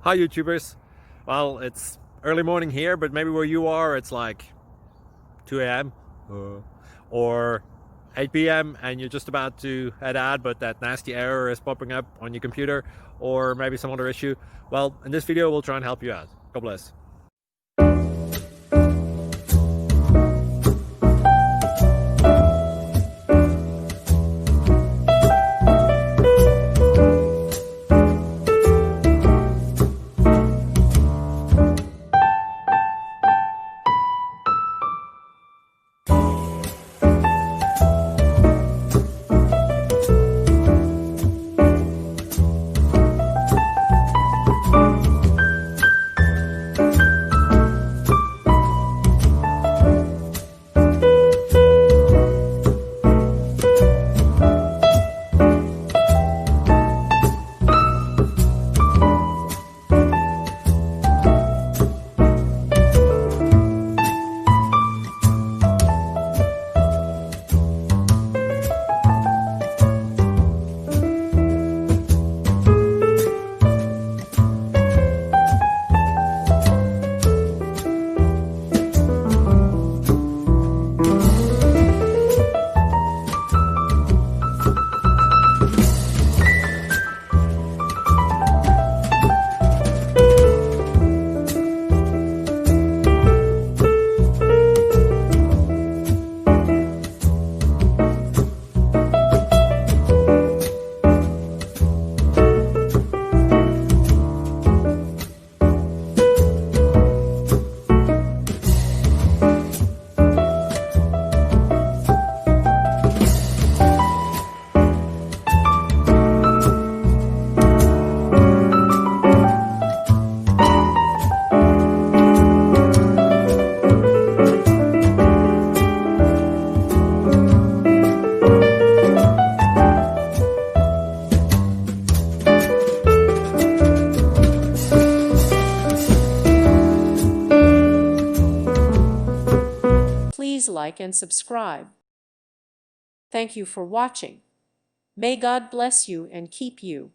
Hi YouTubers. Well, it's early morning here, but maybe where you are it's like 2 a.m. or 8 p.m. and you're just about to head out, but that nasty error is popping up on your computer, or maybe some other issue. Well, in this video we'll try and help you out. God bless. Please like and subscribe. Thank you for watching. May God bless you and keep you.